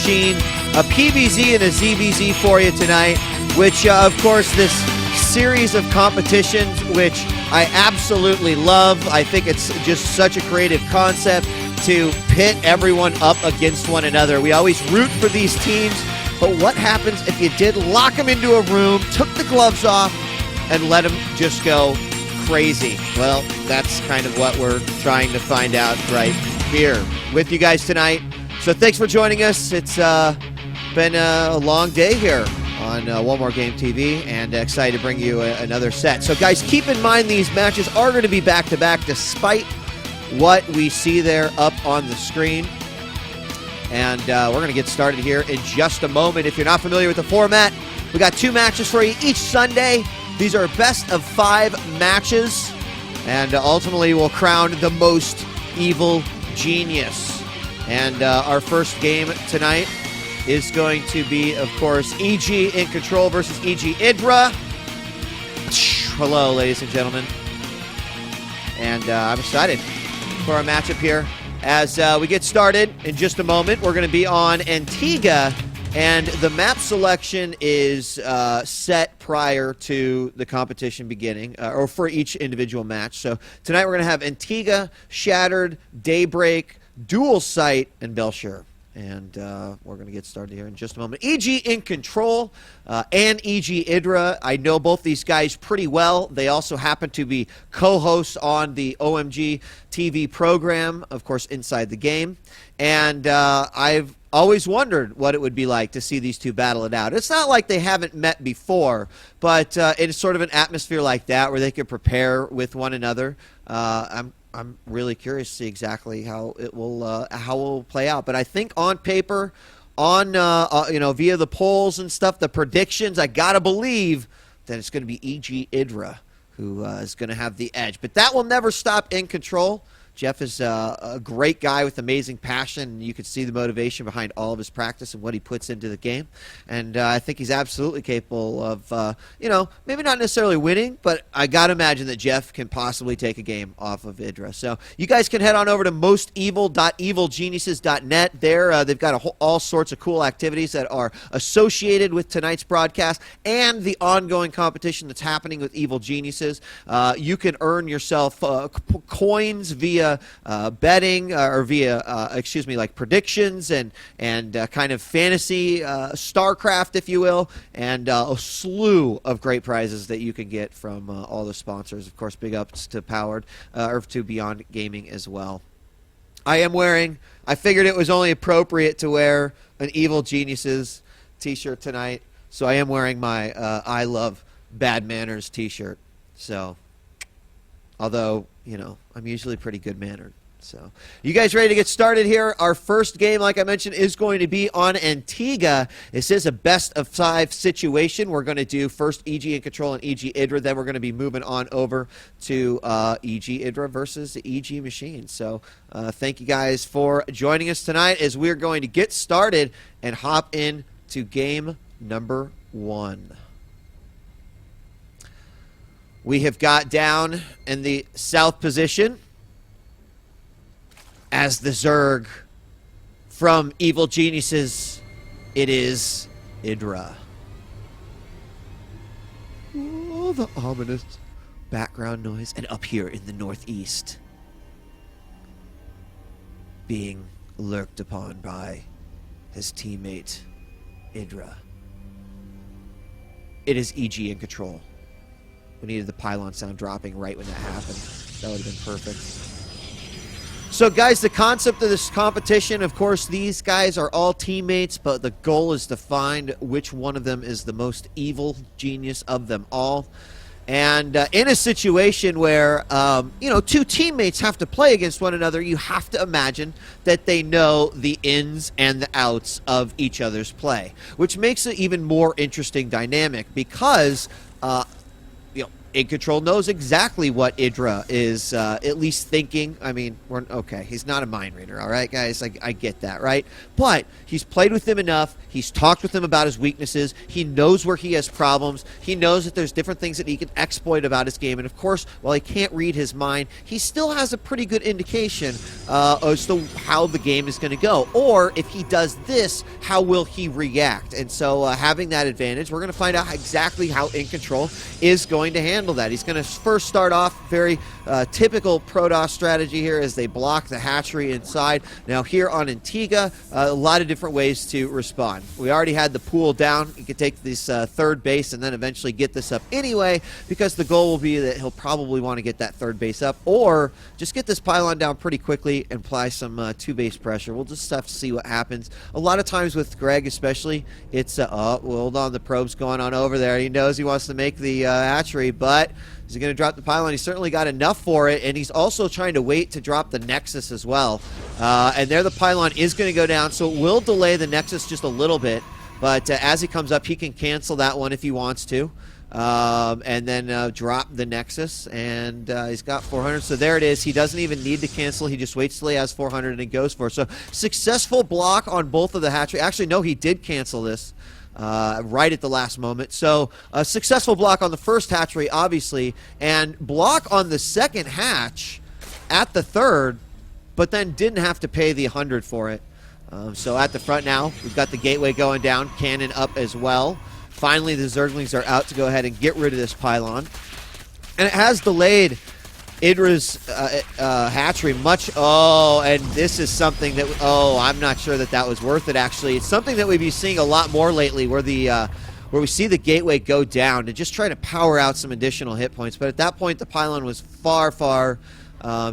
machine, a PVZ and a ZVZ for you tonight, which, of course, this series of competitions, which I absolutely love. I think it's just such a creative concept to pit everyone up against one another. We always root for these teams, but what happens if you did lock them into a room, took the gloves off, and let them just go crazy? Well, that's kind of what we're trying to find out right here with you guys tonight. So thanks for joining us. It's been a long day here on One More Game TV, and excited to bring you another set. So guys, keep in mind these matches are going to be back-to-back despite what we see there up on the screen. And we're going to get started here in just a moment. If you're not familiar with the format, we got 2 matches for you each Sunday. These are best of 5 matches, and ultimately we'll crown the most evil genius. And our first game tonight is going to be, of course, EG.iNcontroL versus EG.IdrA. Hello, ladies and gentlemen. And I'm excited for our matchup here. As we get started in just a moment, we're going to be on Antigua, and the map selection is set prior to the competition beginning, or for each individual match. So tonight we're going to have Antigua, Shattered, Daybreak, Dual Sight, and Belshire. And we're going to get started here in just a moment. EG.iNcontroL and EG.IdrA. I know both these guys pretty well. They also happen to be co-hosts on the OMG TV program, of course, Inside the Game. And I've always wondered what it would be like to see these two battle it out. It's not like they haven't met before, but it's sort of an atmosphere like that where they could prepare with one another. I'm really curious to see exactly how it will play out. But I think on paper, on via the polls and stuff, the predictions, I gotta believe that it's going to be EG.IdrA who is going to have the edge. But that will never stop iNcontroL. Jeff is a great guy with amazing passion, and you can see the motivation behind all of his practice and what he puts into the game. And I think he's absolutely capable of, maybe not necessarily winning, but I got to imagine that Jeff can possibly take a game off of IdrA. So you guys can head on over to mostevil.evilgeniuses.net. There, they've got all sorts of cool activities that are associated with tonight's broadcast and the ongoing competition that's happening with Evil Geniuses. You can earn yourself coins via betting or via like predictions and kind of fantasy StarCraft, if you will, and a slew of great prizes that you can get from all the sponsors. Of course, big ups to Powered or to Beyond Gaming as well. I figured it was only appropriate to wear an Evil Geniuses t-shirt tonight, so I am wearing my I Love Bad Manners t-shirt. So, although, I'm usually pretty good-mannered. So, you guys ready to get started here? Our first game, like I mentioned, is going to be on Antigua. This is a best-of-5 situation. We're going to do first EG.iNcontroL and EG.IdrA. Then we're going to be moving on over to EG.IdrA versus the EG machine. So, thank you guys for joining us tonight as we're going to get started and hop into game number 1. We have got down in the south position as the Zerg from Evil Geniuses. It is IdrA. Oh, the ominous background noise. And up here in the northeast, being lurked upon by his teammate IdrA. It is EG.iNcontroL. We needed the pylon sound dropping right when that happened. That would have been perfect. So, guys, the concept of this competition, of course, these guys are all teammates, but the goal is to find which one of them is the most evil genius of them all. And in a situation where, two teammates have to play against one another, you have to imagine that they know the ins and the outs of each other's play, which makes it even more interesting dynamic because EG.control knows exactly what IdrA is at least thinking. I mean, okay, he's not a mind reader, all right, guys? I get that, right? But he's played with him enough. He's talked with him about his weaknesses. He knows where he has problems. He knows that there's different things that he can exploit about his game. And, of course, while he can't read his mind, he still has a pretty good indication as to how the game is going to go. Or if he does this, how will he react? And so having that advantage, we're going to find out exactly how EG.control is going to handle that. He's going to first start off very typical Protoss strategy here as they block the hatchery inside. Now here on Antigua, a lot of different ways to respond. We already had the pool down. You could take this third base and then eventually get this up anyway, because the goal will be that he'll probably want to get that third base up, or just get this pylon down pretty quickly and apply some two-base pressure. We'll just have to see what happens. A lot of times with Greg especially, it's, oh, hold on, the probe's going on over there. He knows he wants to make the hatchery, but is he going to drop the pylon? He's certainly got enough for it, and he's also trying to wait to drop the Nexus as well. And there the pylon is going to go down, so it will delay the Nexus just a little bit. But as he comes up, he can cancel that one if he wants to. And then drop the Nexus, and he's got 400. So there it is. He doesn't even need to cancel. He just waits till he has 400 and he goes for it. So successful block on both of the hatchery. Actually, no, he did cancel this. Right at the last moment. So a successful block on the first hatchery, obviously, and block on the second hatch at the third, but then didn't have to pay the 100 for it. So at the front now, we've got the gateway going down, cannon up as well. Finally, the Zerglings are out to go ahead and get rid of this pylon. And it has delayed IdrA's hatchery much. Oh, and this is something that, oh, I'm not sure that that was worth it, actually. It's something that we've been seeing a lot more lately, where we see the gateway go down to just try to power out some additional hit points. But at that point, the pylon was far, far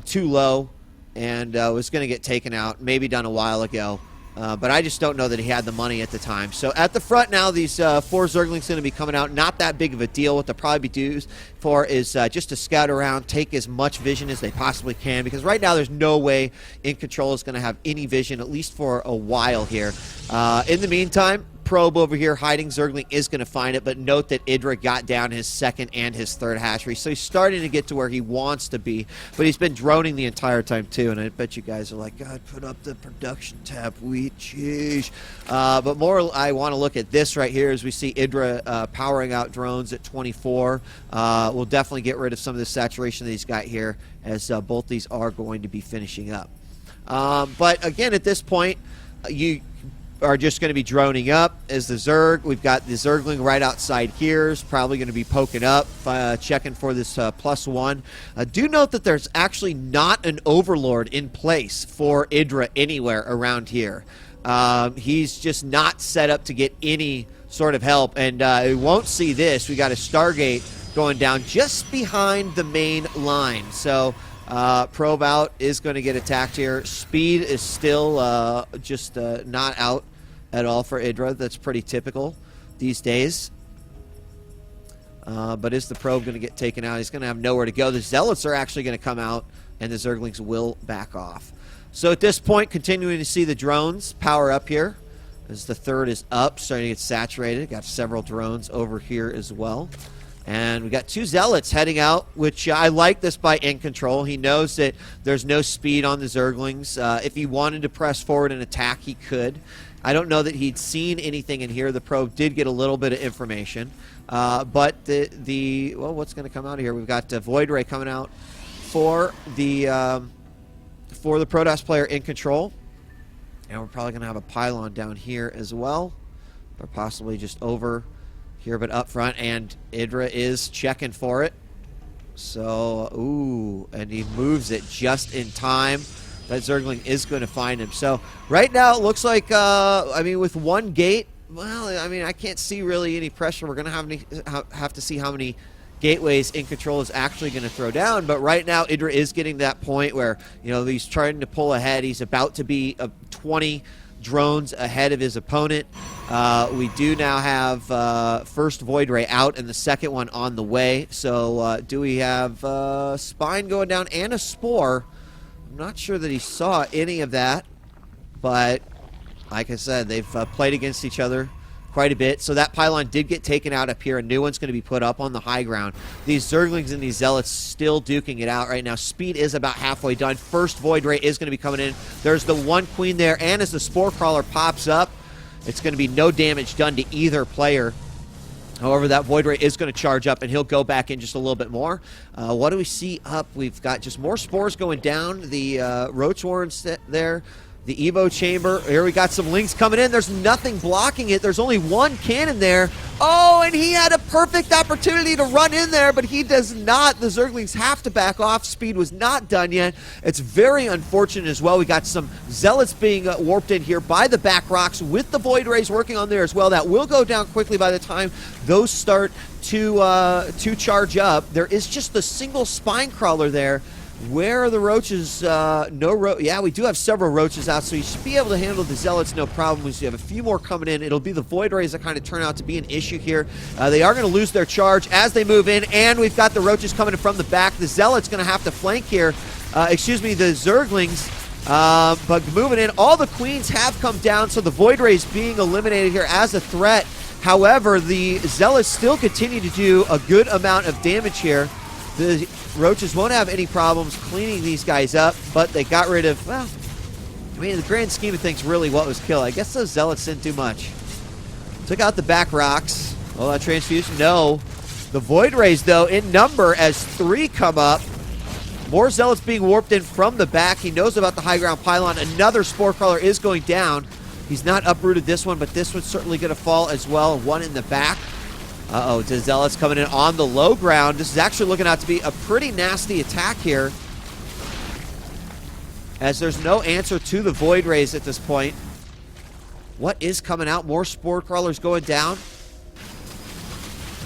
too low and was going to get taken out, maybe done a while ago. But I just don't know that he had the money at the time. So at the front now, these 4 Zerglings going to be coming out. Not that big of a deal. What they'll probably be used for is just to scout around, take as much vision as they possibly can. Because right now there's no way EG.control is going to have any vision, at least for a while here. In the meantime, probe over here hiding. Zergling is going to find it, but note that IdrA got down his second and his third hatchery, so he's starting to get to where he wants to be, but he's been droning the entire time too, and I bet you guys are like, God, put up the production tab, jeez. But more I want to look at this right here as we see IdrA powering out drones at 24. We'll definitely get rid of some of the saturation that he's got here, as both these are going to be finishing up. But again, at this point, you are just going to be droning up as the Zerg. We've got the Zergling right outside here. Is probably going to be poking up, checking for this +1. Do note that there's actually not an Overlord in place for IdrA anywhere around here. He's just not set up to get any sort of help, and we won't see this. We got a Stargate going down just behind the main line. So probe out is going to get attacked here. Speed is still just not out at all for IdrA. That's pretty typical these days. But is the probe going to get taken out? He's going to have nowhere to go. The Zealots are actually going to come out, and the Zerglings will back off. So at this point, continuing to see the drones power up here as the third is up, starting to get saturated. Got several drones over here as well. And we got 2 Zealots heading out, which I like this by EG.control. He knows that there's no speed on the Zerglings. If he wanted to press forward and attack, he could. I don't know that he'd seen anything in here. The probe did get a little bit of information. But well, what's going to come out of here? We've got Void Ray coming out for the Protoss player EG.control. And we're probably going to have a pylon down here as well. Or possibly just over here, but up front, and IdrA is checking for it. So, ooh, and he moves it just in time. That Zergling is going to find him. So, right now, it looks like, I mean, with one gate, well, I mean, I can't see really any pressure. We're going to have to see how many gateways EG.control is actually going to throw down. But right now, IdrA is getting to that point where, you know, he's trying to pull ahead. He's about to be 20 drones ahead of his opponent. We do now have first Void Ray out and the second one on the way. So do we have Spine going down and a Spore? I'm not sure that he saw any of that, but like I said, they've played against each other quite a bit. So that pylon did get taken out up here. A new one's going to be put up on the high ground. These Zerglings and these Zealots still duking it out right now. Speed is about halfway done. First Void Ray is going to be coming in. There's the one Queen there, and as the Spore Crawler pops up, it's going to be no damage done to either player. However, that Void Ray is going to charge up, and he'll go back in just a little bit more. What do we see up? We've got just more spores going down. The Roach Warrens there. The Evo Chamber. Here we got some Lings coming in. There's nothing blocking it. There's only one cannon there. Oh, and he had a perfect opportunity to run in there, but he does not. The Zerglings have to back off. Speed was not done yet. It's very unfortunate as well. We got some Zealots being warped in here by the back rocks with the Void Rays working on there as well. That will go down quickly by the time those start to charge up. There is just the single Spine Crawler there. Where are the Roaches? Yeah, we do have several Roaches out, so you should be able to handle the Zealots no problem. We have a few more coming in. It'll be the Void Rays that kind of turn out to be an issue here. They are going to lose their charge as they move in, and we've got the Roaches coming in from the back. The Zealots going to have to flank here. Excuse me, the Zerglings. But moving in, all the Queens have come down, so the Void Rays being eliminated here as a threat. However, the Zealots still continue to do a good amount of damage here. The Roaches won't have any problems cleaning these guys up, but they got rid of, well, I mean, in the grand scheme of things, really what was killed. I guess those Zealots didn't do much. Took out the back rocks. Oh, that transfusion? No. The Void Rays, though, in number as 3 come up. More Zealots being warped in from the back. He knows about the high ground pylon. Another Spore Crawler is going down. He's not uprooted this one, but this one's certainly going to fall as well. One in the back. Uh-oh, the Zealots coming in on the low ground. This is actually looking out to be a pretty nasty attack here, as there's no answer to the Void Rays at this point. What is coming out? More Spore Crawlers going down.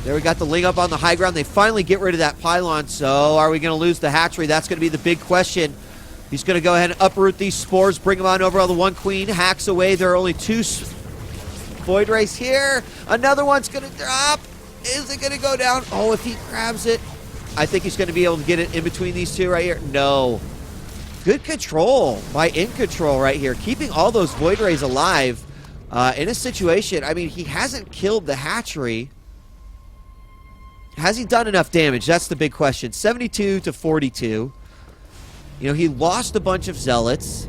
There we got the Ling up on the high ground. They finally get rid of that pylon, so are we going to lose the hatchery? That's going to be the big question. He's going to go ahead and uproot these spores, bring them on over on the one Queen, hacks away. There are only 2 Void Rays here. Another one's going to drop. Is it going to go down? Oh, if he grabs it, I think he's going to be able to get it in between these 2 right here. No. Good control by EG.iNcontroL right here, keeping all those Void Rays alive in a situation. I mean, he hasn't killed the hatchery. Has he done enough damage? That's the big question. 72 to 42. You know, he lost a bunch of Zealots.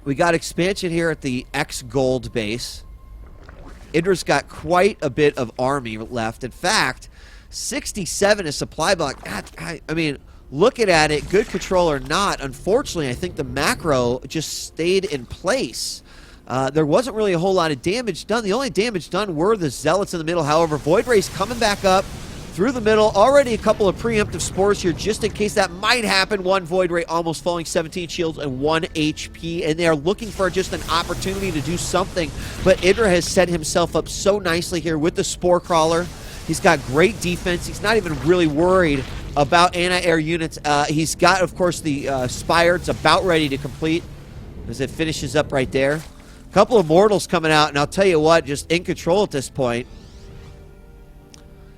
We got expansion here at the X Gold base. EGRA's got quite a bit of army left. In fact, 67 is supply block. I mean, looking at it, good control or not, unfortunately, I think the macro just stayed in place. There wasn't really a whole lot of damage done. The only damage done were the Zealots in the middle. However, Void Rays coming back up through the middle. Already a couple of preemptive spores here just in case that might happen. One Void Ray almost falling, 17 shields and 1 HP. And they are looking for just an opportunity to do something. But EGRA has set himself up so nicely here with the Spore Crawler. He's got great defense. He's not even really worried about anti-air units. He's got, of course, the Spire. It's about ready to complete as it finishes up right there. A couple of Mortals coming out. And I'll tell you what, just EG.iNcontroL at this point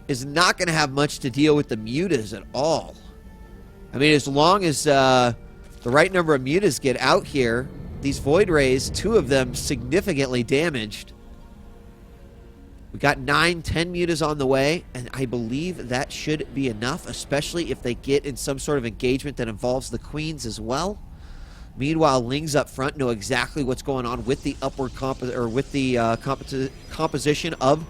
is not going to have much to deal with the mutas at all. I mean, as long as the right number of mutas get out here, these Void Rays, 2 of them significantly damaged. We got 9, 10 mutas on the way, and I believe that should be enough, especially if they get in some sort of engagement that involves the Queens as well. Meanwhile, Lings up front know exactly what's going on with the upward composition of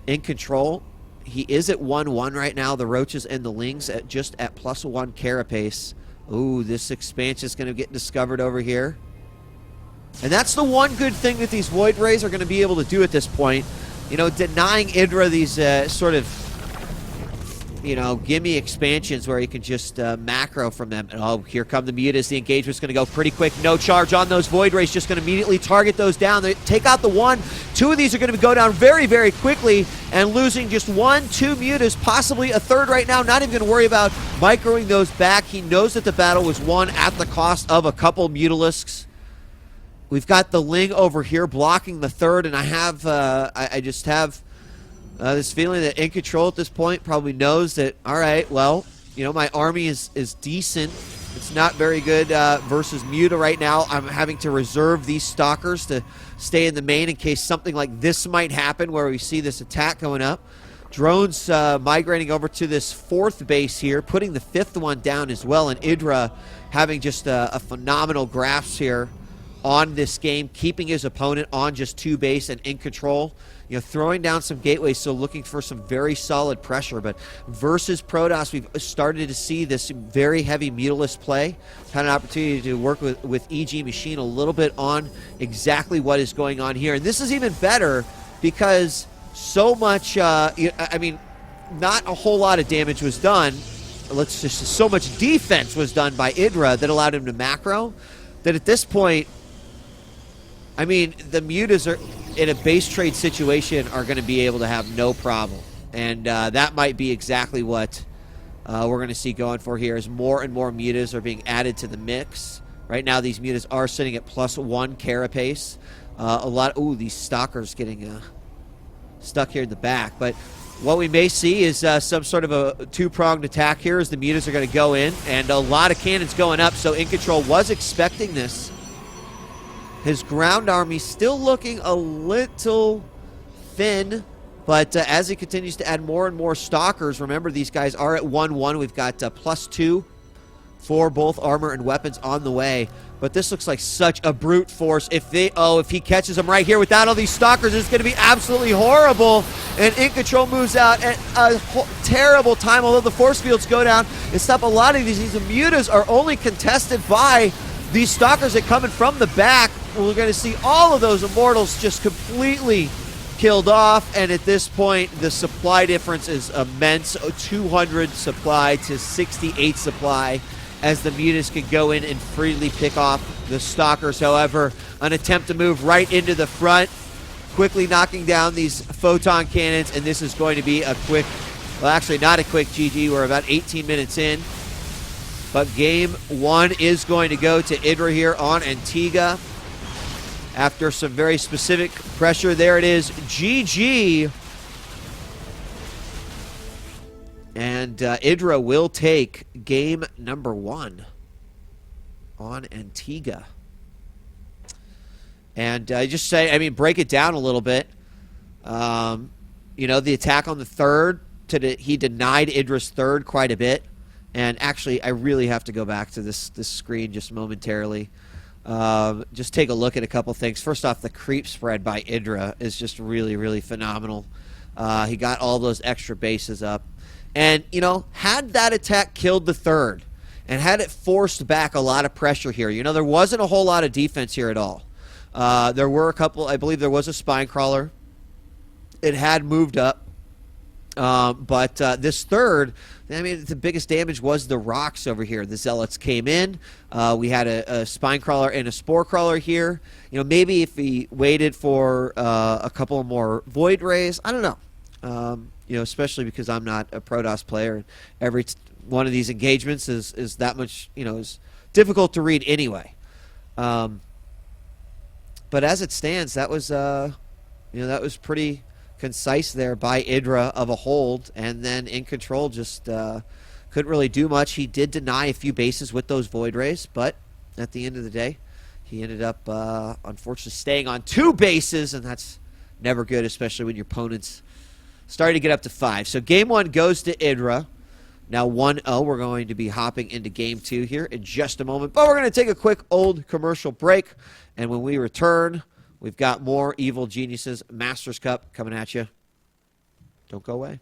EG.iNcontroL. He is at 1-1 right now. The Roaches and the Lings just at +1 carapace. Ooh, this expansion is going to get discovered over here. And that's the one good thing that these Void Rays are going to be able to do at this point. You know, denying EGRA these sort of, you know, gimme expansions where you can just macro from them. And, oh, here come the mutas. The engagement's going to go pretty quick. No charge on those Void Rays. Just going to immediately target those down. They take out the 1. 2 of these are going to go down very, very quickly. And losing just 1, 2 mutas, possibly a 3rd right now. Not even going to worry about microing those back. He knows that the battle was won at the cost of a couple Mutalisks. We've got the Ling over here blocking the 3rd. And I have, I just have this feeling that EG.iNcontroL at this point probably knows that, all right, well, you know, my army is decent. It's not very good versus Muta right now. I'm having to reserve these stalkers to stay in the main in case something like this might happen where we see this attack going up. Drones migrating over to this 4th base here, putting the 5th one down as well, and EG.IdrA having just a phenomenal grasp here on this game, keeping his opponent on just 2 base and in control. You know, throwing down some gateways, so looking for some very solid pressure. But versus Protoss, we've started to see this very heavy mutalist play. Had an opportunity to work with EG Machine a little bit on exactly what is going on here. And this is even better because so much, I mean, not a whole lot of damage was done. So much defense was done by EG.IDrA that allowed him to macro, that at this point, I mean, the mutas are in a base trade situation are going to be able to have no problem. And that might be exactly what we're going to see going for here as more and more mutas are being added to the mix. Right now, these mutas are sitting at +1 carapace. Ooh, these stalkers getting stuck here in the back. But what we may see is some sort of a 2-pronged attack here as the mutas are going to go in. And a lot of cannons going up, so InControl was expecting this. His ground army still looking a little thin, but as he continues to add more and more stalkers, remember these guys are at 1-1. We've got +2 for both armor and weapons on the way. But this looks like such a brute force. If he catches them right here without all these stalkers, it's going to be absolutely horrible. And InControl moves out at a terrible time, although the force fields go down and stop a lot of these. These mutas are only contested by these stalkers that come in from the back. We're going to see all of those immortals just completely killed off, and at this point, the supply difference is immense. 200 supply to 68 supply as the mutas can go in and freely pick off the stalkers. However, an attempt to move right into the front, quickly knocking down these photon cannons, and this is going to be a quick, well, actually not a quick GG. We're about 18 minutes in. But game 1 is going to go to EG.IDrA here on Antigua. After some very specific pressure, there it is, GG. And EG.IDrA will take game number 1 on Antigua. And I just say, I mean, break it down a little bit. You know, the attack on the 3rd, he denied EG.IDra's 3rd quite a bit. And actually, I really have to go back to this screen just momentarily. Just take a look at a couple things. First off, the creep spread by EG.IDrA is just really, really phenomenal. He got all those extra bases up. And, you know, had that attack killed the 3rd and had it forced back a lot of pressure here, you know, there wasn't a whole lot of defense here at all. There were a couple, I believe there was a spine crawler. It had moved up. But this 3rd, I mean, the biggest damage was the rocks over here. The Zealots came in. We had a spine crawler and a spore crawler here. You know, maybe if he waited for a couple more void rays, I don't know. You know, especially because I'm not a Protoss player. Every one of these engagements is that much, you know, is difficult to read anyway. But as it stands, that was, you know, that was pretty concise there by EG.IDrA of a hold, and then InControl just couldn't really do much. He did deny a few bases with those void rays, but at the end of the day, he ended up unfortunately staying on 2 bases, and that's never good, especially when your opponent's starting to get up to 5. So game 1 goes to EG.IDrA. Now 1-0. We're going to be hopping into game 2 here in just a moment, but we're going to take a quick old commercial break, and when we return, we've got more Evil Geniuses Masters Cup coming at you. Don't go away.